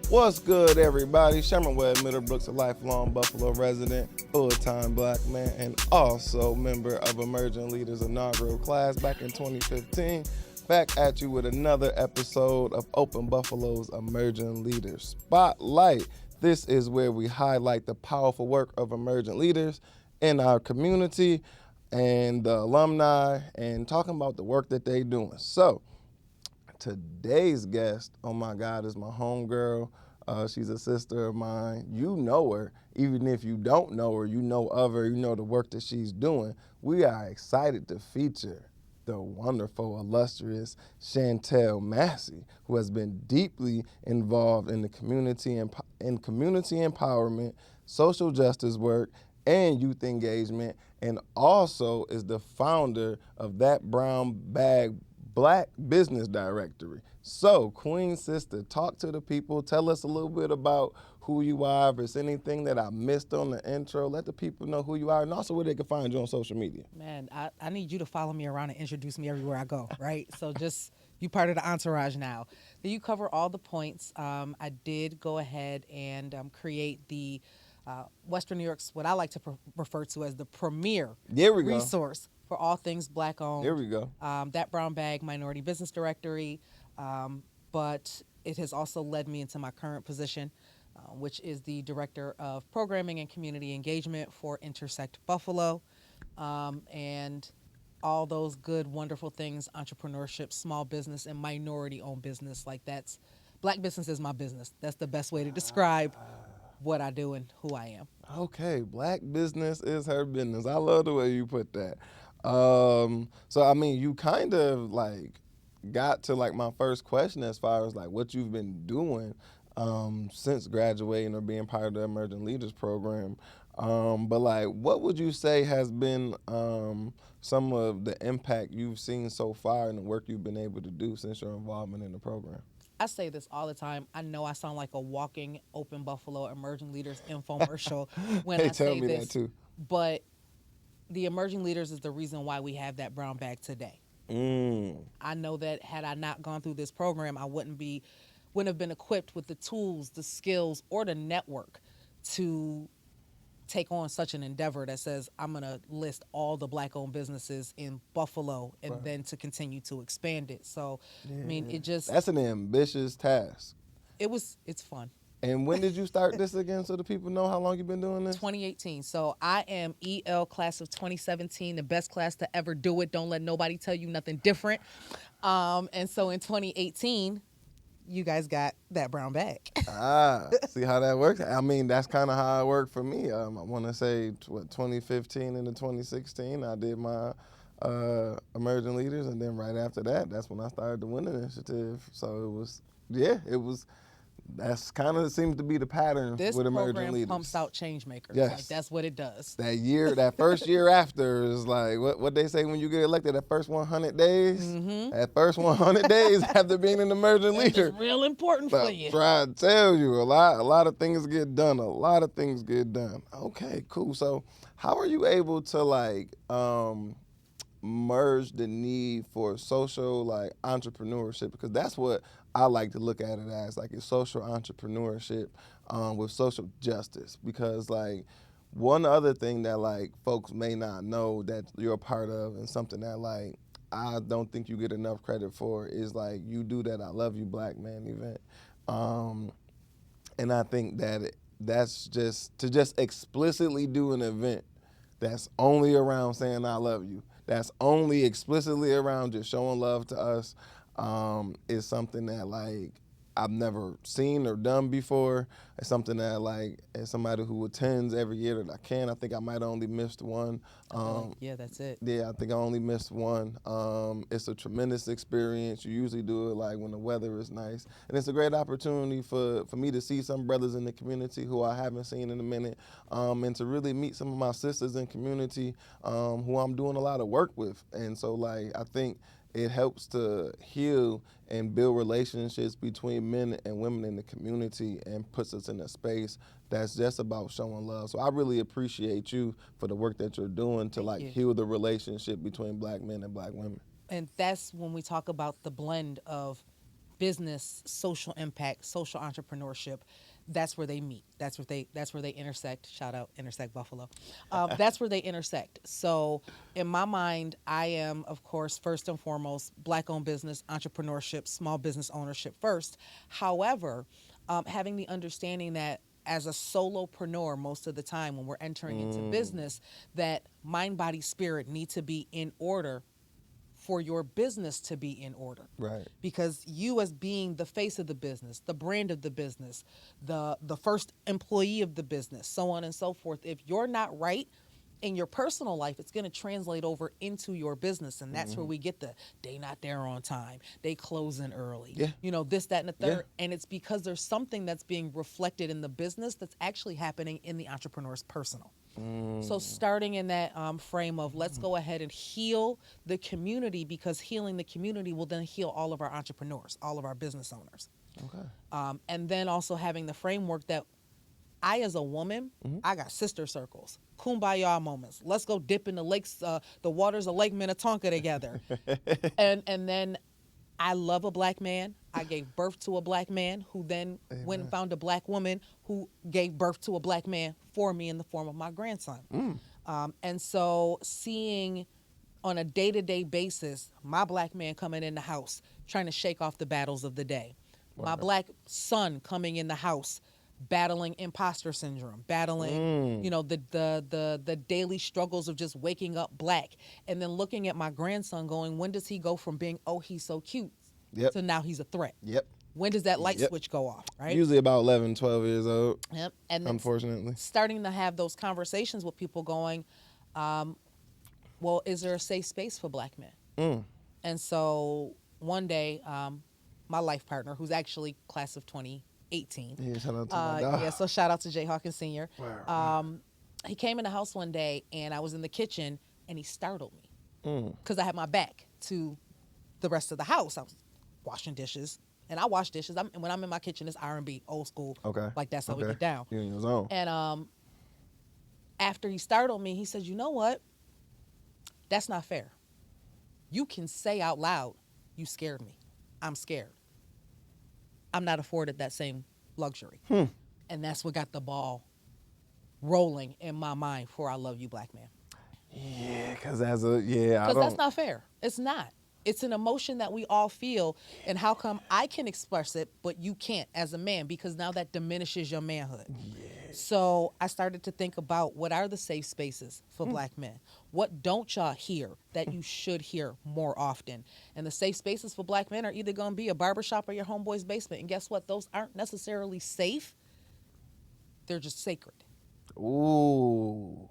What's good, everybody? Sherman Webb Middlebrooks, a lifelong Buffalo resident, full-time black man, and also member of Emerging Leaders inaugural class back in 2015. Back at you with another episode of Open Buffalo's Emerging Leaders Spotlight. This is where we highlight the powerful work of emerging leaders in our community and the alumni and talking about the work that they're doing. So, today's guest, oh my God, is my homegirl. She's a sister of mine. You know her. Even if you don't know her, you know of her, you know the work that she's doing. We are excited to feature the wonderful, illustrious Shantelle Massey, who has been deeply involved in the community and community empowerment, social justice work, and youth engagement, and also is the founder of That Brown Bag Black Business Directory. So, Queen Sister, talk to the people. Tell us a little bit about who you are. If there's anything that I missed on the intro, let the people know who you are and also where they can find you on social media. Man, I need you to follow me around and introduce me everywhere I go, right? So just, you part of the entourage now. You cover all the points. I did go ahead and create the Western New York's, what I like to refer to as the premier There we go. resource for all things black owned. There we go. That Brown Bag Minority Business Directory. But it has also led me into my current position, which is the Director of Programming and Community Engagement for Intersect Buffalo. And all those good, wonderful things, entrepreneurship, small business, and minority-owned business. Like black business is my business. That's the best way to describe what I do and who I am. Okay, black business is her business. I love the way you put that. So I mean, you kind of like got to like my first question as far as like what you've been doing since graduating or being part of the Emerging Leaders Program. But like, what would you say has been some of the impact you've seen so far in the work you've been able to do since your involvement in the program? I say this all the time. I know I sound like a walking Open Buffalo Emerging Leaders infomercial when They I tell say me this, that too. but the Emerging Leaders is the reason why we have that brown bag today. I know that had I not gone through this program, I wouldn't have been equipped with the tools, the skills, or the network to take on such an endeavor that says I'm going to list all the black-owned businesses in Buffalo and Right. then to continue to expand it. So, I mean, That's an ambitious task. it's fun. And when did you start this again so the people know how long you've been doing this? 2018. So I am EL class of 2017, the best class to ever do it. Don't let nobody tell you nothing different. And so in 2018, you guys got that brown bag. See how that works? I mean, that's kind of how it worked for me. I want to say 2015 into 2016, I did my Emerging Leaders, and then right after that, that's when I started the Win Initiative. So it was, that's kind of seems to be the pattern This with Emerging program Leaders. pumps out change makers. Yes. Like, that's what it does. That first year after is like what they say when you get elected. That first 100 days, that first 100 days after being an emerging leader, It's real important for you. Try to tell you a lot of things get done. A lot of things get done. Okay, cool. So how are you able to like merge the need for social like entrepreneurship, because that's what I like to look at it as, like it's social entrepreneurship with social justice, because like one other thing that like folks may not know that you're a part of and something that like I don't think you get enough credit for is like you do that I Love You Black Man event. And I think that that's just explicitly do an event that's only around saying I love you, that's only explicitly around just showing love to us, is something that like I've never seen or done before. It's something that like as somebody who attends every year that I think I might have only missed one. Yeah, that's it. Yeah, I think I only missed one. It's a tremendous experience. You usually do it like when the weather is nice. And it's a great opportunity for me to see some brothers in the community who I haven't seen in a minute, and to really meet some of my sisters in community who I'm doing a lot of work with. And so like I think it helps to heal and build relationships between men and women in the community and puts us in a space that's just about showing love. So I really appreciate you for the work that you're doing to Thank you. heal the relationship between black men and black women. And that's when we talk about the blend of business, social impact, social entrepreneurship, that's where they meet. That's where they intersect. Shout out Intersect Buffalo. That's where they intersect. So in my mind, I am, of course, first and foremost, Black-owned business, entrepreneurship, small business ownership first. However, having the understanding that as a solopreneur, most of the time when we're entering into business, that mind, body, spirit need to be in order for your business to be in order. Right. Because you, as being the face of the business, the brand of the business, the first employee of the business, so on and so forth, if you're not right in your personal life, it's going to translate over into your business. And that's where we get the they not there on time, they closing early, Yeah. you know, this, that, and the third. Yeah. And it's because there's something that's being reflected in the business that's actually happening in the entrepreneur's personal. So starting in that frame of let's go ahead and heal the community, because healing the community will then heal all of our entrepreneurs, all of our business owners. Okay. And then also having the framework that I, as a woman, I got sister circles, kumbaya moments. Let's go dip in the lakes, the waters of Lake Minnetonka together. and then I love a Black man. I gave birth to a Black man who then went and found a Black woman who gave birth to a Black man for me in the form of my grandson. And so seeing on a day-to-day basis my Black man coming in the house trying to shake off the battles of the day. My Black son coming in the house battling imposter syndrome, battling, you know, the daily struggles of just waking up Black, and then looking at my grandson going, when does he go from being, oh, he's so cute, to now he's a threat? Yep. When does that light switch go off, right? Usually about 11, 12 years old. Yep. And then unfortunately, starting to have those conversations with people going, well, is there a safe space for Black men? And so one day, my life partner, who's actually class of 2018. Yeah, shout out to my dog. Yeah, so shout out to Jay Hawkins Sr. Wow. He came in the house one day, and I was in the kitchen, and he startled me because I had my back to the rest of the house. I was washing dishes, and I wash dishes. When I'm in my kitchen, it's R&B, old school. Okay. Like that's how we get down. You're in your zone. And after he startled me, he said, you know what? That's not fair. You can say out loud, you scared me. I'm scared. I'm not afforded that same luxury. And that's what got the ball rolling in my mind for I love you, Black man. Yeah, because that's not fair. It's not. It's an emotion that we all feel, and how come I can express it, but you can't as a man, because now that diminishes your manhood. Yeah. So I started to think about what are the safe spaces for Black men? What don't y'all hear that you should hear more often? And the safe spaces for Black men are either going to be a barbershop or your homeboy's basement. And guess what? Those aren't necessarily safe. They're just sacred. Ooh.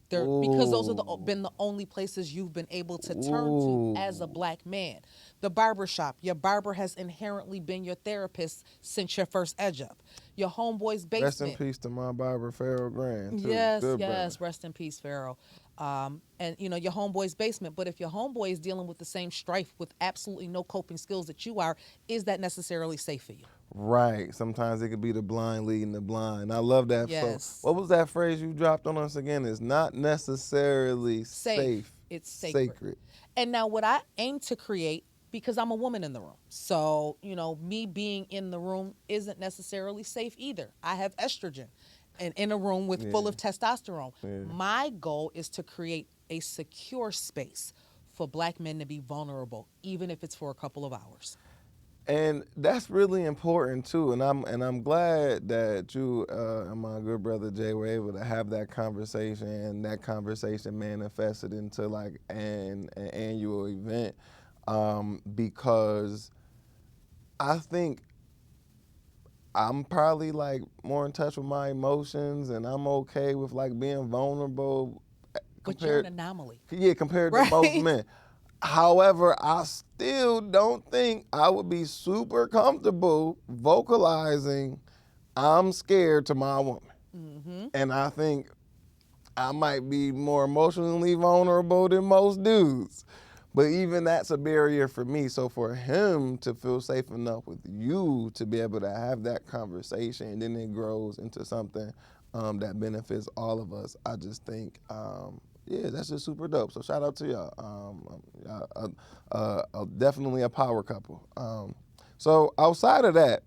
Because those have been the only places you've been able to turn to as a Black man. The barbershop, your barber has inherently been your therapist since your first edge up. Your homeboy's basement. Rest in peace to my barber, Pharaoh Grand. Too. Yes, Good yes, brother. rest in peace, Pharaoh. And, you know, your homeboy's basement. But if your homeboy is dealing with the same strife with absolutely no coping skills that you are, is that necessarily safe for you? Right. Sometimes it could be the blind leading the blind. I love that. Yes. So what was that phrase you dropped on us again? It's not necessarily safe. It's sacred. And now what I aim to create, because I'm a woman in the room, so, you know, me being in the room isn't necessarily safe either. I have estrogen and in a room with full of testosterone. Yeah. My goal is to create a secure space for Black men to be vulnerable, even if it's for a couple of hours. And that's really important too, and I'm glad that you and my good brother Jay were able to have that conversation, and that conversation manifested into like an annual event, because I think I'm probably like more in touch with my emotions, and I'm okay with like being vulnerable. But you're an anomaly. Yeah, compared to most men. However, I still don't think I would be super comfortable vocalizing I'm scared to my woman. Mm-hmm. And I think I might be more emotionally vulnerable than most dudes. But even that's a barrier for me. So for him to feel safe enough with you to be able to have that conversation, and then it grows into something that benefits all of us, I just think yeah, that's just super dope. So shout out to y'all. Definitely a power couple. So outside of that,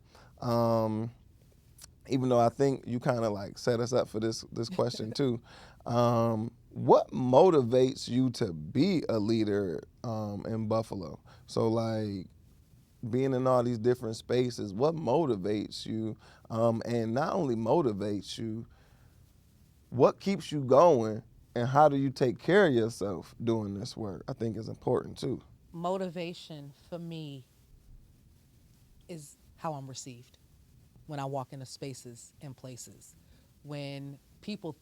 even though I think you kind of like set us up for this question too, what motivates you to be a leader in Buffalo? So like being in all these different spaces, what motivates you? And not only motivates you, what keeps you going, and how do you take care of yourself doing this work? I think is important too. Motivation for me is how I'm received when I walk into spaces and places. When people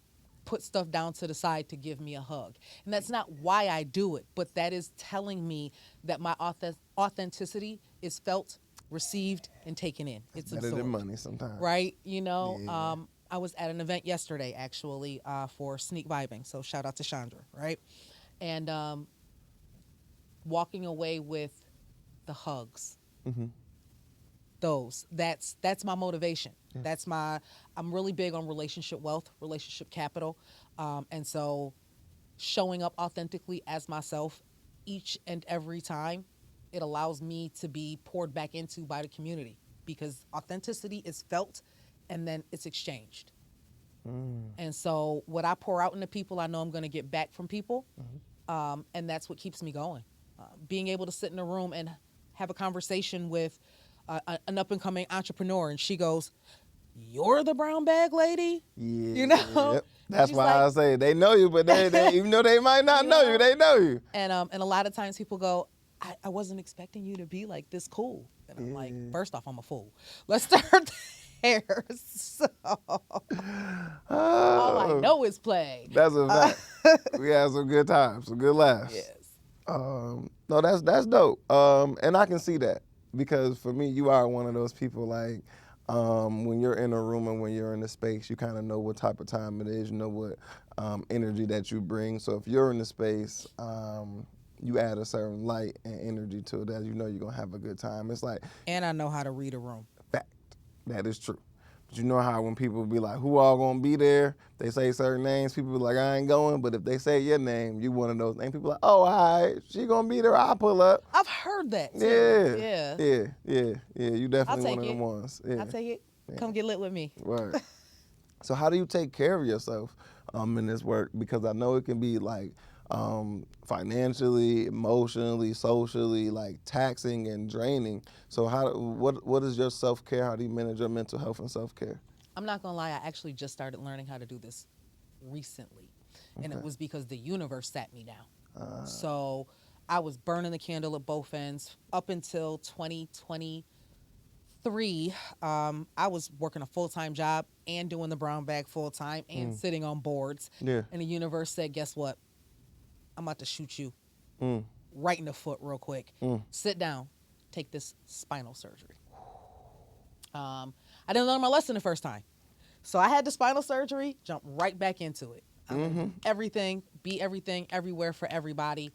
put stuff down to the side to give me a hug. And that's not why I do it, but that is telling me that my authenticity is felt, received, and taken in. It's Better absorbed. than money sometimes. Right? You know, Yeah. I was at an event yesterday, actually, for Sneak Vibing. So shout out to Chandra, right? And walking away with the hugs. Mm-hmm. That's my motivation. I'm really big on relationship wealth, relationship capital. And so showing up authentically as myself each and every time, it allows me to be poured back into by the community, because authenticity is felt and then it's exchanged. And so what I pour out into people, I know I'm going to get back from people. And that's what keeps me going. Being able to sit in a room and have a conversation with an up-and-coming entrepreneur, and she goes, "You're the brown bag lady?" Yeah. You know? Yep. That's She's why like, I say they know you, but they even though they might not You know know? you, they know you. and a lot of times people go, I wasn't expecting you to be like this cool. And I'm like, Yeah. first off, I'm a fool. Let's start there. So all I Oh, know is play. that's a fact. We had some good times, some good laughs. Yes. No, that's dope. And I can see that, because for me, you are one of those people like, when you're in a room and when you're in a space, you kind of know what type of time it is. You know what energy that you bring. So if you're in the space, you add a certain light and energy to it that you know you're gonna have a good time. It's like And I know how to read a room. fact. That is true. But you know how when people be like, who all gonna be there? They say certain names, people be like, I ain't going. But if they say your name, you one of those names. People like, oh, all right, she gonna be there, I'll pull up. I've heard that too. Yeah. Yeah. Yeah. You I'll definitely take one of it. them ones. Yeah. I'll take it. Come get lit with me. Right. So how do you take care of yourself in this work? Because I know it can be like financially, emotionally, socially, like taxing and draining. So what is your self-care? How do you manage your mental health and self-care? I'm not gonna lie, I actually just started learning how to do this recently. And it was because the universe sat me down. So I was burning the candle at both ends up until 2023. I was working a full-time job and doing the brown bag full-time and sitting on boards. Yeah. And the universe said, guess what? I'm about to shoot you Mm. right in the foot real quick. Sit down. Take this spinal surgery. I didn't learn my lesson the first time. So I had the spinal surgery, jump right back into it. Everything, be everything, everywhere for everybody.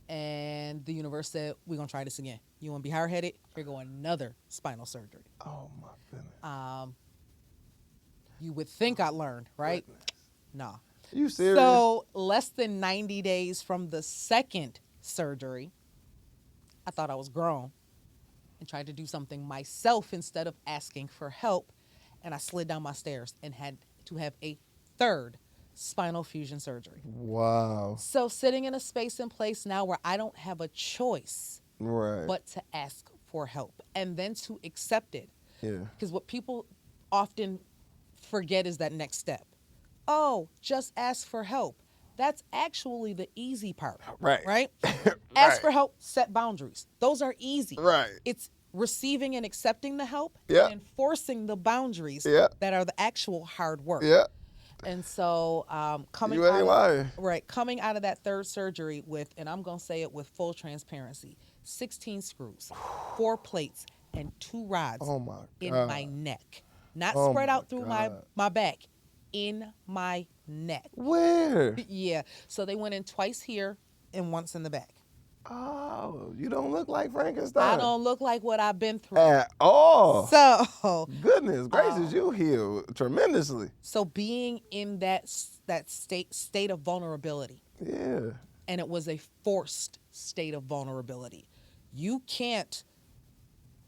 And the universe said, we're going to try this again. You want to be hard-headed? Here go another spinal surgery. Oh my goodness. You would think I learned, right? Nah. You serious? So less than 90 days from the second surgery, I thought I was grown and tried to do something myself instead of asking for help. And I slid down my stairs and had to have a third spinal fusion surgery. Wow. So sitting in a space and place now where I don't have a choice Right. but to ask for help and then to accept it. Yeah. Because what people often forget is that next step. Oh, just ask for help. That's actually the easy part. Right. Right? Right. Ask for help, set boundaries. Those are easy. Right. It's receiving and accepting the help Yeah. and enforcing the boundaries Yeah. that are the actual hard work. Yeah. And so coming You ain't lying. coming out of that third surgery with, and I'm going to say it with full transparency, 16 screws, 4 plates, and 2 rods Oh my God. in my neck. Not Oh spread my out through God. my back, in my neck. Where? Yeah. So they went in twice here and once in the back. Oh, you don't look like Frankenstein. I don't look like what I've been through. At all. So Goodness gracious, you healed tremendously. So being in that state of vulnerability, Yeah. and it was a forced state of vulnerability. You can't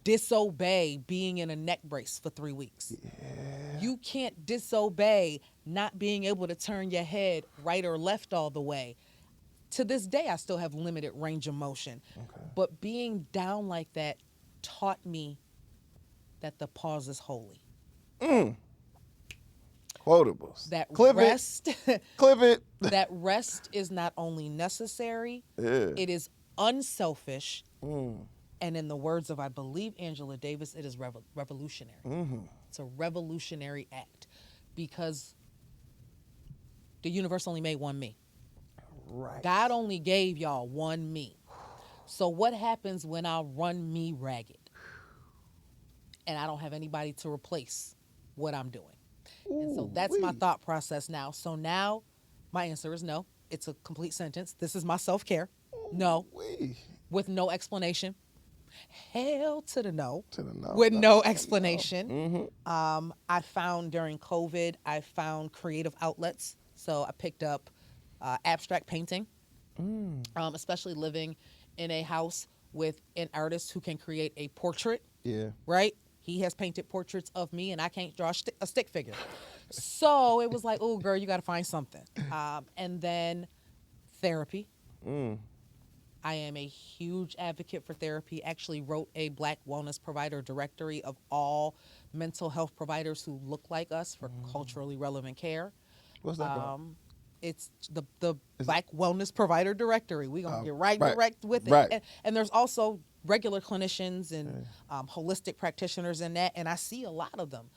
disobey being in a neck brace for 3 weeks. You can't disobey not being able to turn your head right or left all the way. To this day, I still have limited range of motion. Okay. But being down like that taught me that the pause is holy. Quotables. That Clip rest, it. Clip it. that rest is not only necessary, Yeah. it is unselfish. Mm. And in the words of, I believe, Angela Davis, it is revolutionary. Mm-hmm. It's a revolutionary act because the universe only made one me. Right. God only gave y'all one me. So what happens when I run me ragged and I don't have anybody to replace what I'm doing? And so that's my thought process now. So now my answer is no. It's a complete sentence. This is my self-care. No. Ooh-wee. With no explanation. Hell to the no. To the no. With no explanation. Mm-hmm. I found during COVID, I found creative outlets. So I picked up abstract painting, especially living in a house with an artist who can create a portrait. Yeah. Right? He has painted portraits of me, and I can't draw a stick figure. So it was like, oh, girl, you got to find something. And then therapy. I am a huge advocate for therapy. Actually wrote a Black Wellness Provider Directory of all mental health providers who look like us for culturally relevant care. What's that called? It's the Black Wellness Provider Directory. We're going to get right direct with it. Right. And there's also regular clinicians and holistic practitioners in that, and I see a lot of them.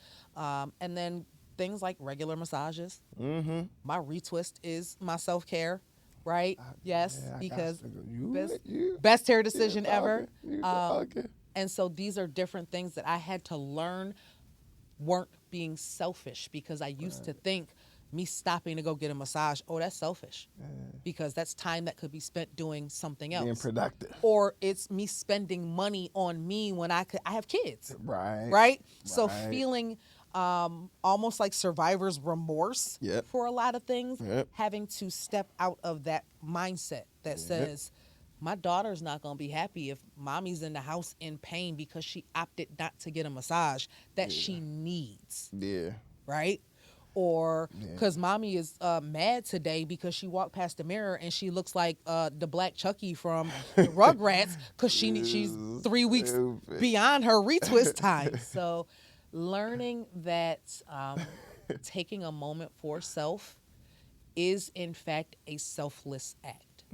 And then things like regular massages. Mm-hmm. My retwist is my self-care, right? Yes, Yeah, because you best hair decision ever. Okay. And so these are different things that I had to learn weren't being selfish, because I used to think me stopping to go get a massage, oh, that's selfish, because that's time that could be spent doing something else. Being productive. Or it's me spending money on me when I have kids. Right. So feeling almost like survivor's remorse for a lot of things, having to step out of that mindset that says, my daughter's not going to be happy if mommy's in the house in pain because she opted not to get a massage that she needs. Yeah. Right? Or because mommy is mad today because she walked past the mirror and she looks like the black Chucky from the Rugrats because she's 3 weeks beyond her retwist time. So learning that taking a moment for self is, in fact, a selfless act.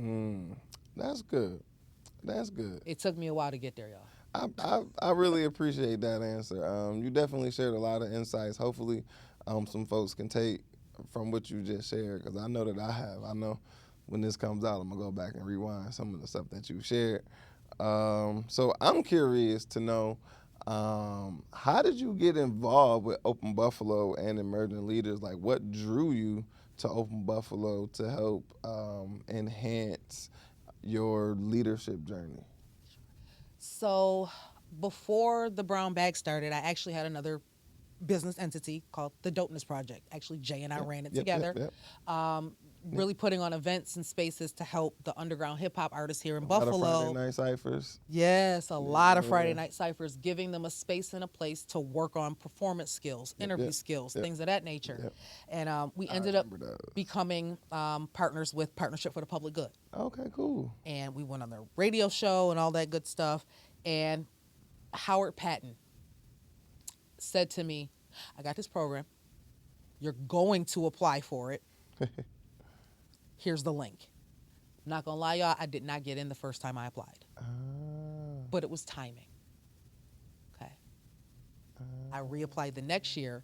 That's good. That's good. It took me a while to get there, y'all. I really appreciate that answer. You definitely shared a lot of insights. Hopefully, some folks can take from what you just shared, because I know that I have. I know when this comes out, I'm going to go back and rewind some of the stuff that you shared. So I'm curious to know, how did you get involved with Open Buffalo and Emerging Leaders? Like, what drew you to Open Buffalo to help enhance your leadership journey? So before the Brown Bag started, I actually had another business entity called the Dopeness Project. Actually, Jay and I ran it together. Really putting on events and spaces to help the underground hip-hop artists here in Buffalo. A lot of Friday night ciphers. Yes, a lot of Friday night ciphers, giving them a space and a place to work on performance skills, interview skills, things of that nature. And we ended up becoming partners with Partnership for the Public Good. Okay, cool. And we went on their radio show and all that good stuff. And Howard Patton said to me, I got this program. You're going to apply for it. Here's the link. I'm not going to lie, y'all, I did not get in the first time I applied. But it was timing. Okay. I reapplied the next year.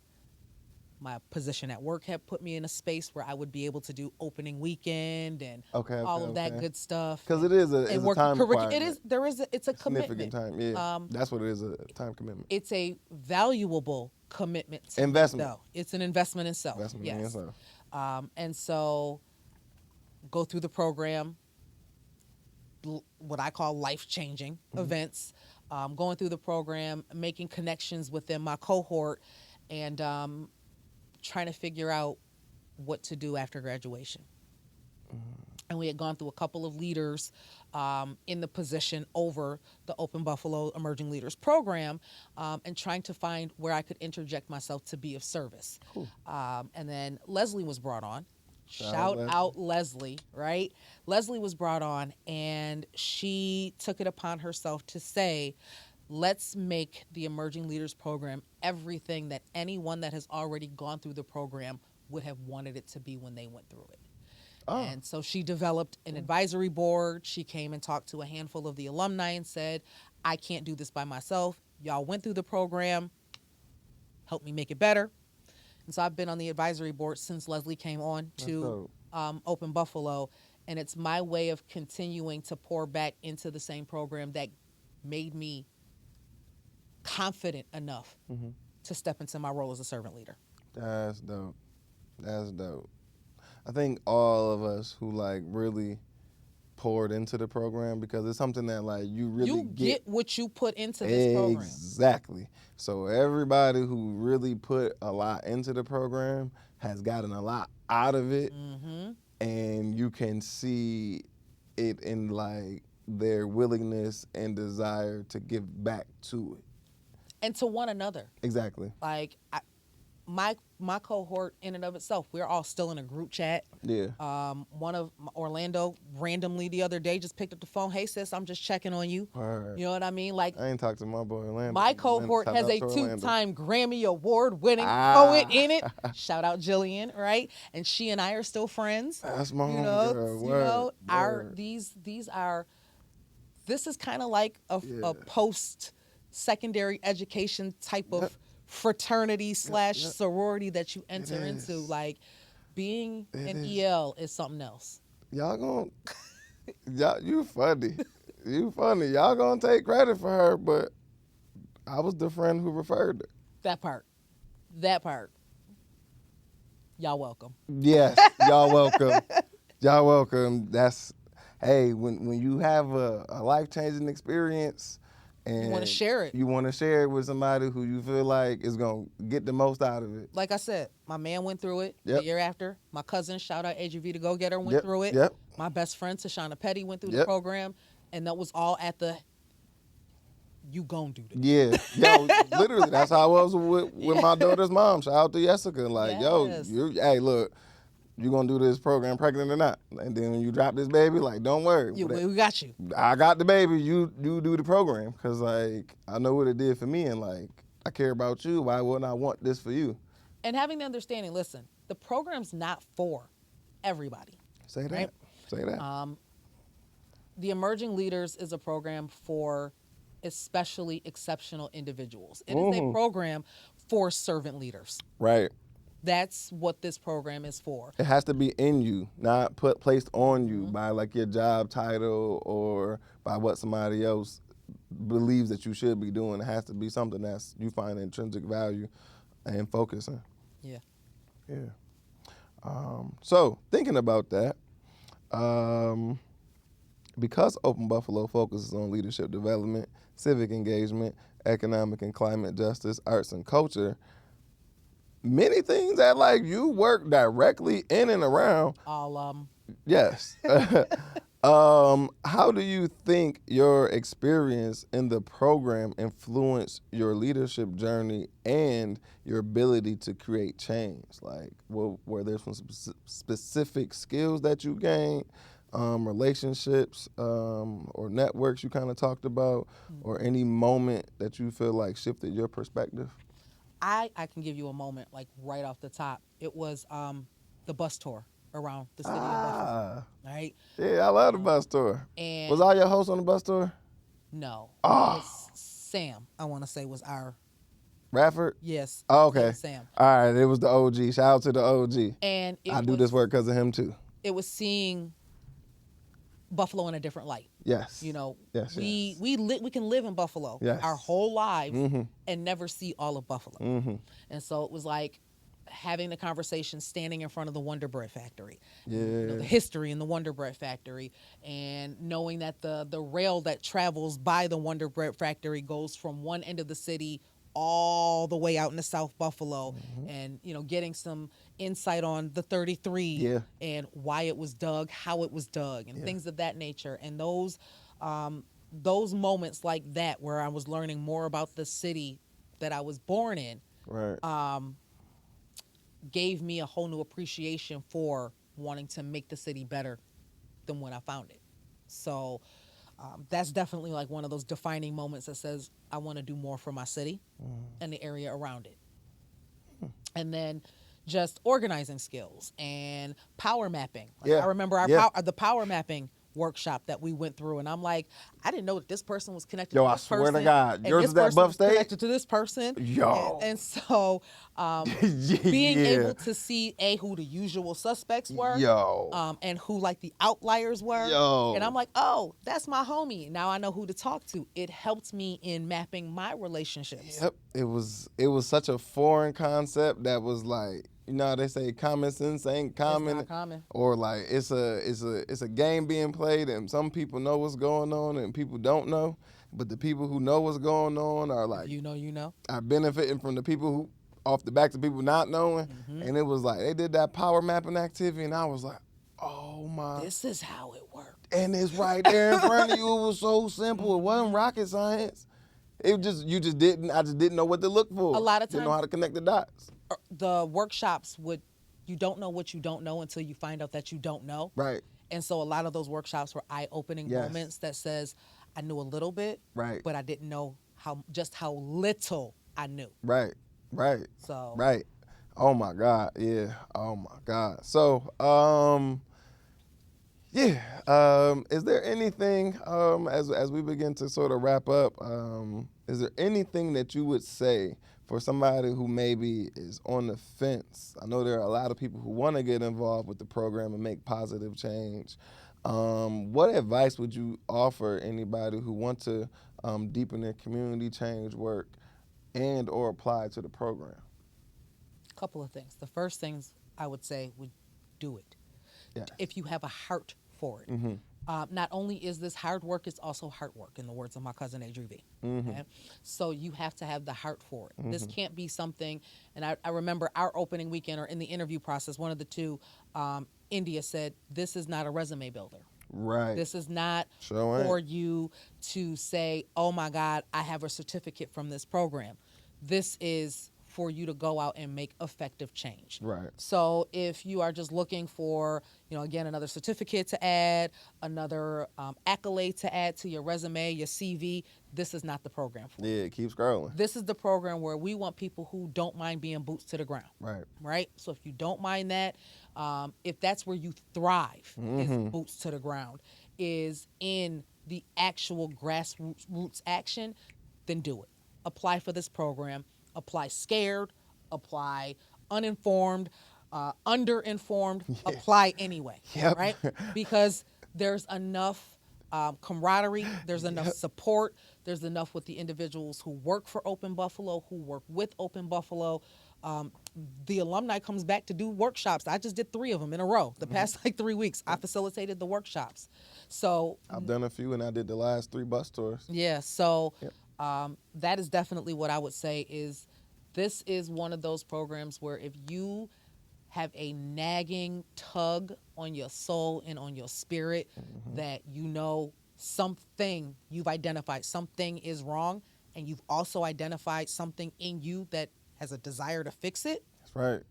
My position at work had put me in a space where I would be able to do opening weekend and all of that good stuff. Because it is a time requirement. It's a commitment. Significant time, yeah. That's what it is, a time commitment. It's a valuable commitment. Investment. Though. It's an investment in self. Investment in yourself. And so go through the program, what I call life-changing events, going through the program, making connections within my cohort, and trying to figure out what to do after graduation. and we had gone through a couple of leaders in the position over the Open Buffalo Emerging Leaders Program, and trying to find where I could interject myself to be of service. And then Leslie was brought on. Shout out Leslie, right? Leslie was brought on, and she took it upon herself to say, let's make the Emerging Leaders Program everything that anyone that has already gone through the program would have wanted it to be when they went through it. And so she developed an advisory board. She came and talked to a handful of the alumni and said, I can't do this by myself. Y'all went through the program. Help me make it better. And so I've been on the advisory board since Leslie came on to Open Buffalo. And it's my way of continuing to pour back into the same program that made me confident enough to step into my role as a servant leader. That's dope. That's dope. I think all of us who like really poured into the program, because it's something that like you really get what you put into this program. Exactly. So everybody who really put a lot into the program has gotten a lot out of it, and you can see it in like their willingness and desire to give back to it and to one another. Exactly. Like my cohort in and of itself, we're all still in a group chat. Yeah. One of Orlando randomly the other day just picked up the phone. Hey sis, I'm just checking on you. Word. You know what I mean? Like, I ain't talked to my boy Orlando. My cohort has a 2-time Grammy Award winning poet in it. Shout out Jillian, right? And she and I are still friends. That's my homegirl. Word. This is kind of like a post secondary education type of fraternity / sorority that you enter into. Like, being an EL is something else. Y'all you funny. You funny. Y'all gonna take credit for her, but I was the friend who referred her. That part. Y'all welcome. Yes, y'all welcome. Y'all welcome. That's, hey, when you have a life-changing experience, and you want to share it. You want to share it with somebody who you feel like is going to get the most out of it. Like I said, my man went through it the year after. My cousin, shout out AGV the Go-Getter, went through it. My best friend, Tashana Petty, went through the program. And that was all at the, you gon' do this. Yeah. Yo, literally, that's how I was with my daughter's mom. Shout out to Jessica. Like, hey, look, you gonna do this program pregnant or not? And then when you drop this baby, like, don't worry. We got you. I got the baby. You do the program. Because, like, I know what it did for me. And, like, I care about you. Why wouldn't I want this for you? And having the understanding, listen, the program's not for everybody. Say that. Right? Say that. The Emerging Leaders is a program for especially exceptional individuals. It is a program for servant leaders. Right. That's what this program is for. It has to be in you, not placed on you by like your job title or by what somebody else believes that you should be doing. It has to be something that's you find intrinsic value and focusing. Yeah. So thinking about that, because Open Buffalo focuses on leadership development, civic engagement, economic and climate justice, arts and culture, many things that like you work directly in and around. All Yes. How do you think your experience in the program influenced your leadership journey and your ability to create change? Like, were there some specific skills that you gained, relationships, or networks you kind of talked about, or any moment that you feel like shifted your perspective? I can give you a moment, like right off the top. It was the bus tour around the city of Buffalo, right? Yeah, I love the bus tour. And was all your hosts on the bus tour? No. It was Sam, I want to say, was our... Radford? Yes. Oh, okay. Sam. All right, it was the OG. Shout out to the OG. And I do this work because of him too. It was seeing Buffalo in a different light. Yes. You know, yes, we can live in Buffalo our whole lives and never see all of Buffalo. And so it was like having the conversation, standing in front of the Wonder Bread Factory, the history in the Wonder Bread Factory, and knowing that the rail that travels by the Wonder Bread Factory goes from one end of the city all the way out into South Buffalo, and getting some insight on the 33 Yeah. and why it was dug, how it was dug, and things of that nature. And those moments like that where I was learning more about the city that I was born in Right. gave me a whole new appreciation for wanting to make the city better than when I found it. So that's definitely like one of those defining moments that says I want to do more for my city and the area around it. And then just organizing skills and power mapping. Like, Yeah. I remember the power mapping workshop that we went through, and I'm like, I didn't know that this person was connected Yo, to I this swear to person, God, and yours this is that person Buff was State? connected to this person. Yo. And so being Yeah. able to see who the usual suspects were, Yo. and who like the outliers were, Yo. and I'm like, oh, that's my homie. Now I know who to talk to. It helped me in mapping my relationships. Yep. It was such a foreign concept that was like, they say common sense ain't common. It's not common. Or like it's a game being played, and some people know what's going on and people don't know. But the people who know what's going on are like, You know. are benefiting from the people who off the backs of people not knowing. And it was like they did that power mapping activity, and I was like, oh my. This is how it worked. And it's right there in front of you. It was so simple. It wasn't rocket science. I just didn't know what to look for. A lot of didn't know times- how to connect the dots. The workshops you don't know what you don't know until you find out that you don't know. Right. And so a lot of those workshops were eye-opening moments that says, I knew a little bit, Right. but I didn't know how little I knew. Right. So Right. Oh my God. Yeah. Oh my God. So, is there anything, as we begin to sort of wrap up, is there anything that you would say for somebody who maybe is on the fence? I know there are a lot of people who want to get involved with the program and make positive change. What advice would you offer anybody who wants to deepen their community change work and or apply to the program? a couple of things. The first things I would say would do it. Yeah. If you have a heart for it. Not only is this hard work, it's also heart work, in the words of my cousin Adri V. Okay? So you have to have the heart for it. This can't be something, and I remember our opening weekend or in the interview process, one of the two, India said, this is not a resume builder. Right. This is not Sure ain't. for you to say, oh my God, I have a certificate from this program. This is for you to go out and make effective change. Right. So if you are just looking for, again, another certificate to add, another accolade to add to your resume, your CV, this is not the program for you. Yeah, keep scrolling. This is the program where we want people who don't mind being boots to the ground. Right? So if you don't mind that, if that's where you thrive, is boots to the ground, is in the actual grassroots action, then do it. Apply for this program. Apply scared, apply uninformed, underinformed, apply anyway, Yep. right? Because there's enough camaraderie, there's enough support, there's enough with the individuals who work for Open Buffalo, who work with Open Buffalo. The alumni comes back to do workshops. I just did 3 of them in a row. The past 3 weeks, I facilitated the workshops. So I've done a few, and I did the last 3 bus tours. yeah, so that is definitely what I would say is this is one of those programs where if you have a nagging tug on your soul and on your spirit that something you've identified, something is wrong, and you've also identified something in you that has a desire to fix it, That's right.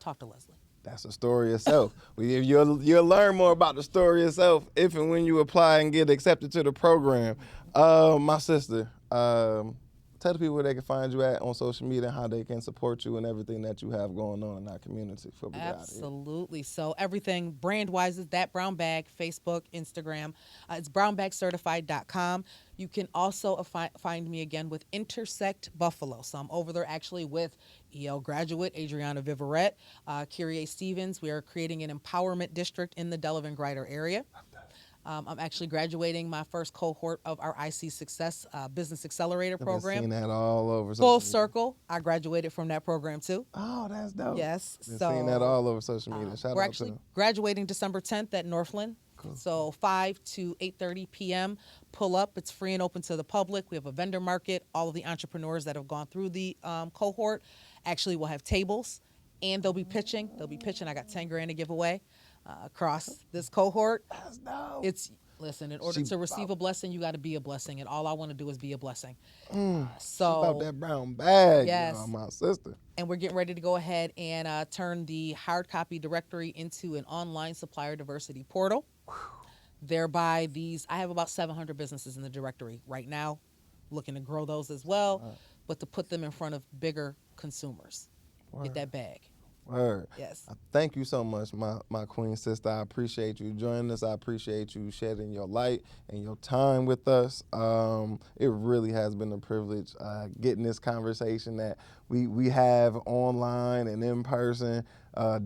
talk to Leslie. That's a story itself. You'll learn more about the story itself if and when you apply and get accepted to the program. My sister, tell the people where they can find you at on social media and how they can support you and everything that you have going on in our community. Absolutely. So everything brand-wise is That Brown Bag, Facebook, Instagram. It's brownbagcertified.com. You can also find me again with Intersect Buffalo. So I'm over there actually with EL graduate Adriana Viverette, Kyrie Stevens. We are creating an empowerment district in the Delavan-Grider area. I'm actually graduating my first cohort of our IC Success Business Accelerator program. I've seen that all over. Full circle. I graduated from that program too. Oh, that's dope. Yes. Been seeing that all over social media. We're Shout out to actually them. graduating December 10th at Northland So 5 to 8:30 p.m. Pull up. It's free and open to the public. We have a vendor market. All of the entrepreneurs that have gone through the cohort actually will have tables, and they'll be pitching. I got 10 grand to give away across this cohort. That's dope. It's Listen. In order to receive a blessing, you got to be a blessing, and all I want to do is be a blessing. So about that brown bag, yes. y'all, my sister. And we're getting ready to go ahead and turn the hard copy directory into an online supplier diversity portal. Thereby, I have about 700 businesses in the directory right now, looking to grow those as well, but to put them in front of bigger consumers. Get that bag. Word. Yes. Thank you so much, my queen sister. I appreciate you joining us. I appreciate you shedding your light and your time with us. It really has been a privilege getting this conversation that we have online and in person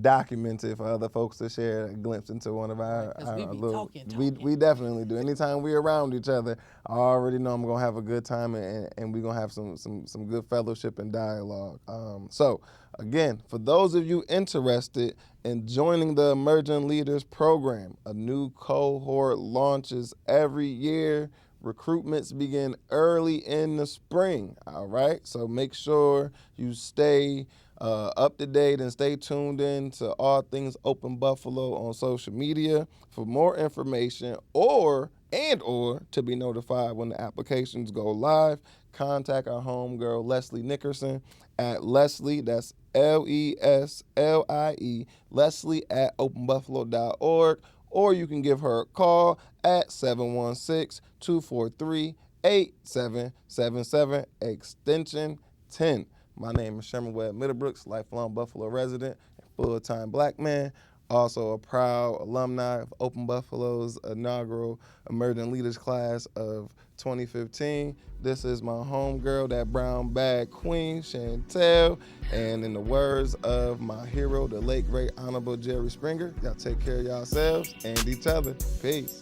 documented for other folks to share a glimpse into one of our we be little. talking. We definitely do. Anytime we're around each other, I already know I'm gonna have a good time and we're gonna have some good fellowship and dialogue. So again, for those of you interested in joining the Emerging Leaders Program, a new cohort launches every year. Recruitments begin early in the spring, all right? So make sure you stay up to date and stay tuned in to all things Open Buffalo on social media for more information or to be notified when the applications go live. Contact our homegirl Leslie Nickerson at Leslie, that's Leslie, Leslie at openbuffalo.org, or you can give her a call at 716-243-8777, extension 10. My name is Sherman Webb Middlebrooks, lifelong Buffalo resident and full-time black man. Also a proud alumni of Open Buffalo's inaugural Emerging Leaders class of 2015. This is my homegirl, that brown bag queen, Shantelle. And in the words of my hero, the late great Honorable Jerry Springer, y'all take care of yourselves and each other. Peace.